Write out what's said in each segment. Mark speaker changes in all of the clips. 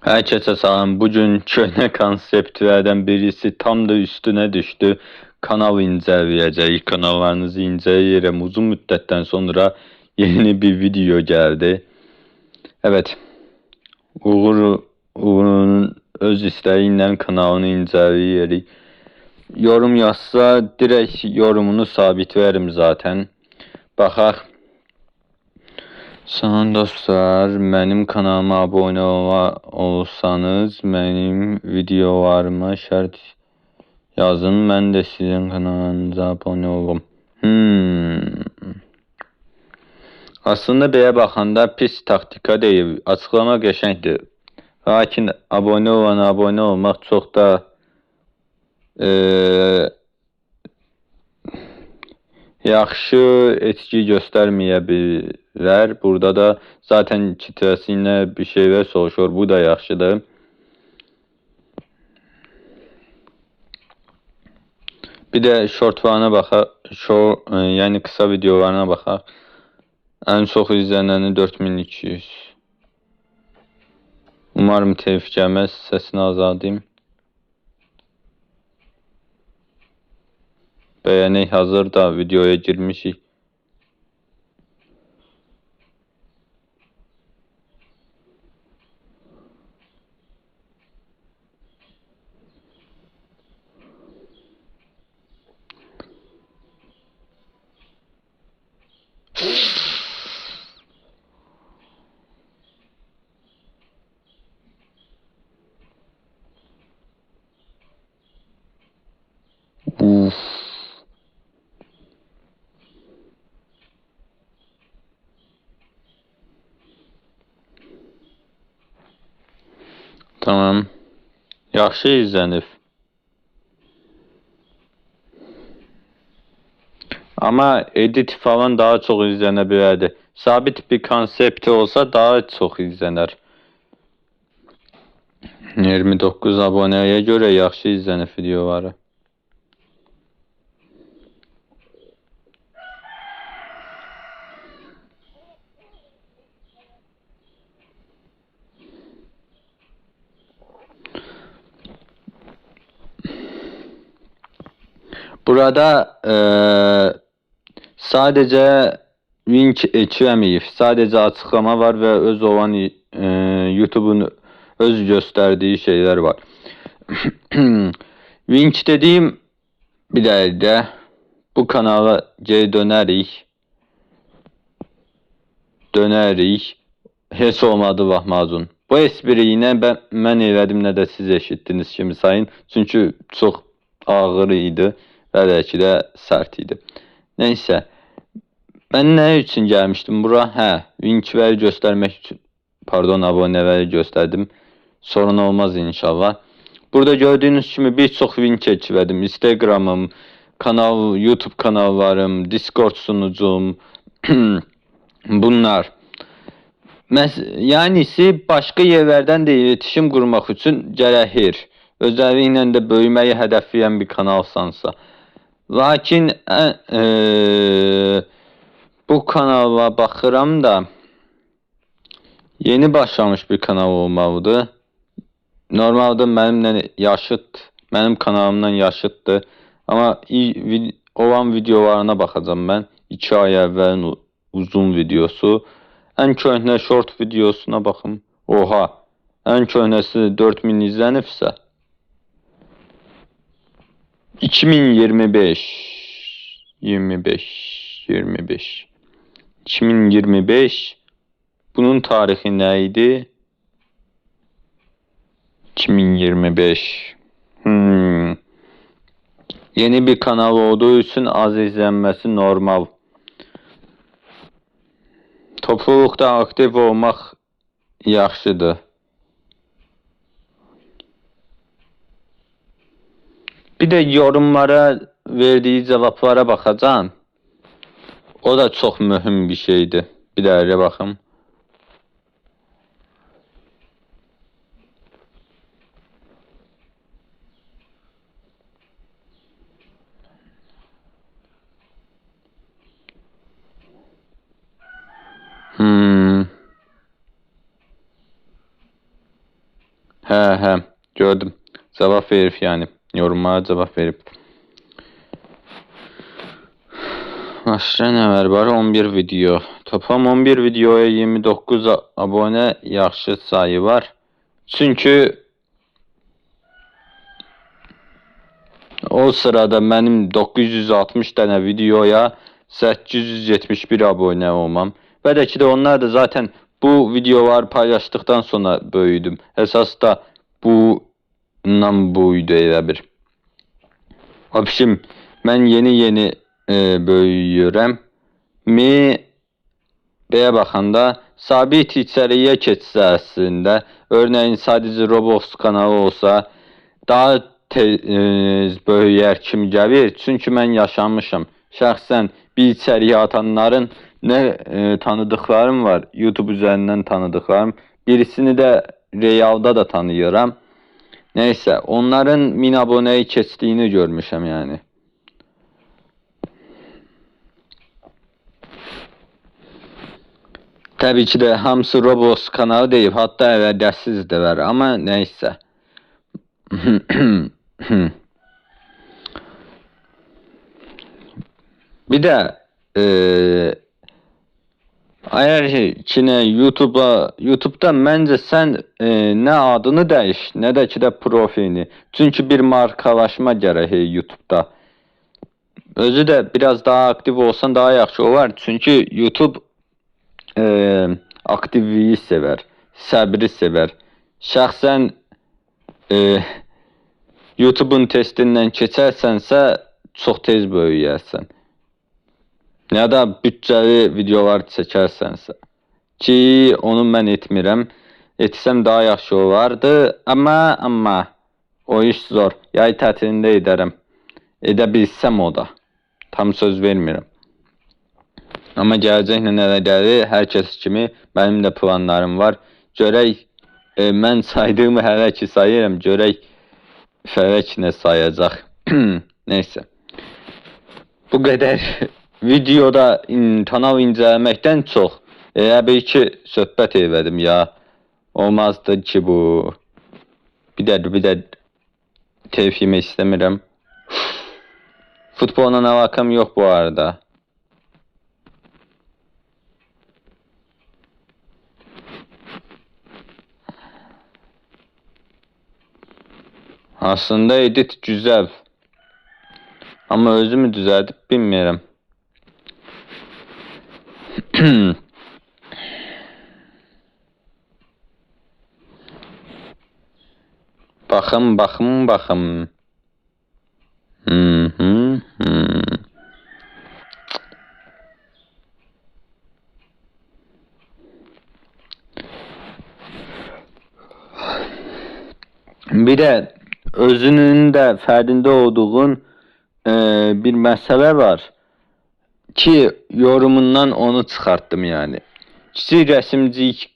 Speaker 1: Herkese selam. Bugün köhnə konseptlərdən birisi tam da üstünə düşdü. Kanal incələyəcəyik. Kanallarınızı incələyirəm. Uzun müddətdən sonra yeni bir video gəldi. Evet. Uğur'un öz istəyi ilə kanalını incələyirik. Yorum yazsa direkt yorumunu sabitlərim zaten. Baxaq. Salam dostlar, mənim kanalıma abunə olsanız, mənim videolarıma şərt yazın, mən də sizin kanalınıza abunə olum. Aslında belə baxanda pis taktika deyil, açıqlama qəşəngdir. Lakin abunə olana abunə olmaq çox da yaxşı etki göstərməyə bilər. Burada da zaten titrəsinə bir şeylər soruşur. Bu da yaxşıdır. Bir də shortlarına baxaq. Yəni qısa videolarına baxaq. Ən çox izlənəni 4200. Umarım telif gəlməz. Səsini azaldayım. Bəyənək, hazır da videoya girmişik. Uf. Tamam. Yaxşı izlənir. Ama edit falan daha çok izlənə bilərdi. Sabit bir konsepti olsa daha çox izlənər. 29 abonəyə görə yaxşı izlənir videoları. Burada sadəcə link ekləməyib. Sadəcə açıqlama var və öz olan YouTube'un öz göstərdiyi şeylər var. Link dediyim bir dəqiqə bu kanala geri dönərik. Heç olmadı lahmacun. Bu espriyi nə mən elədim, nə də siz eşitdiniz kimi sayın. Çünki çox ağır idi və bəlkə də sərt idi. Neysə. Mən nə üçün gəlmişdim bura? Linkləri göstərmək üçün. Pardon, abunələri göstərdim. Sorun olmaz inşallah. Burada gördüyünüz kimi bir çox link eklədim. Instagram'ım, YouTube kanallarım, Discord sunucum, bunlar. Yəni başqa yerlərdən də iletişim qurmaq üçün gərəkir. Özəlliklə də böyüməyi hədəfləyən bir kanalsansa. Lakin bu kanala baxıram da yeni başlamış bir kanal olmalıdır. Normalde mənimlə yaşıt, mənim kanalımdan yaşıtdır. Amma olan videolarına baxacağım mən. 2 ay əvvəlin uzun videosu. Ən köhnə short videosuna baxım. Oha, ən köhnəsi 4000 izlənibsə. 2025. Bunun tarixi nə idi? 2025. Yeni bir kanal olduğu için az izlenmesi normal. Toplulukta aktif olmaq yaxşıdır. Bir de yorumlara verdiği cevaplara bakacağım. O da çok mühim bir şeydi. Bir dəqiqə baxım. Hə, gördüm. Cavab verib yani. Yorumlara cavab verib. Başqa nə var? 11 video. Toplam 11 videoya 29 abone yaxşı sayı var. Çünkü o sırada mənim 960 tane videoya 871 abone olmam. Və də ki də onlar da zaten bu videoları paylaşdıktan sonra böyüdüm. Əsas da bundan buydu elə bir. Abişim, mən yeni böyüyürəm. Bəyə baxanda sabit içəriyə keçsə əslində, örneğin sadəcə Roblox kanalı olsa daha tez böyüyər kimi gəlir. Çünki mən yaşamışam. Şəxsən bir içəriyə atanların nə tanıdıqlarım var, YouTube üzərindən tanıdıqlarım. Birisini də realda da tanıyıram. Neyse, onların 1000 aboneyi keçdiyini görmüşəm yani. Təbii ki də hamısı Roblox kanalı deyib, hatta əvəzdəsiz də var, amma neysə. Bir də əgər ki YouTube'da məncə sən nə adını dəyiş, nə də ki də profilini. Çünki bir markalaşma gərək YouTube'da. Özü də biraz daha aktiv olsan daha yaxşı olar. Çünki YouTube aktivliyi sevər, səbri sevər. Şəxsən YouTube'un testindən keçərsənsə çox tez böyüyərsən. Ya da bütçəli videolar çəkərsənsə. Ki onu mən etmirəm. Etsəm daha yaxşı olardı. Amma o iş zor. Yay tətilində edərəm. Edə bilsəm o da. Tam söz vermirəm. Amma gələcəklə nələ gəlir, hər kəs kimi mənim də planlarım var. Görək, mən saydığımı hələ ki sayıram, görək Fərək nə sayacaq. Neysə. Bu qədər videoda kanal incələməkdən çox elə bir ki söhbət elədim ya. Olmazdı ki bu. Bir də telif yemək istəmirəm. Futbolla əlaqəm yox bu arada. Aslında edit güzel. Ama özümü düzəldib bilmirəm. Baxım. Bir də özünün də fərdində olduğun bir məsələ var ki yorumundan onu çıxartdım yani. Kiçik rəsmcilik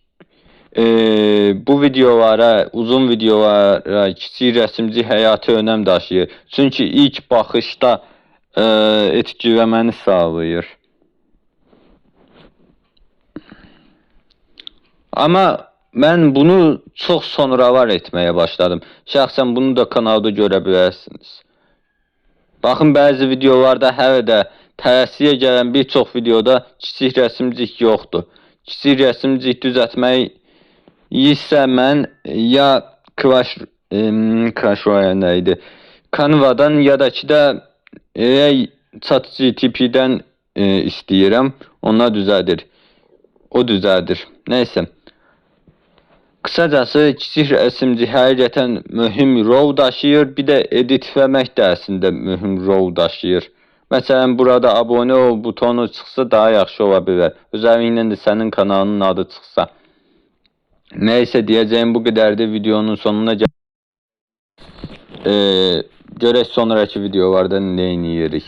Speaker 1: bu videolara, uzun videolara kiçik rəsmcilik həyati önəm daşıyır. Çünki ilk baxışda etkiləməni sağlayır. Amma mən bunu çox sonralar etməyə başladım. Şəxsən bunu da kanalda görə bilərsiniz. Baxın, bəzi videolarda hələ də tələsiyə gələn bir çox videoda kiçik rəsmcilik yoxdur. Kiçik rəsmcilik düzəltməyi isə mən ya Clash Royale idi. Canva'dan ya da ki də ChatGPT'dən istəyirəm. Onlar düzəldir. O düzəldir. Nəysə. Qısacası kiçik rəsmcilik həqiqətən mühüm rol daşıyır. Bir də editləmək də əslində mühüm rol daşıyır. Məsələn, burada abone ol butonu çıxsa daha yaxşı ola bilər. Özəlliklə də sənin kanalının adı çıxsa. Nəysə, deyəcəyim bu qədərdir. Videonun sonuna görək sonraki videolarda nə edirik.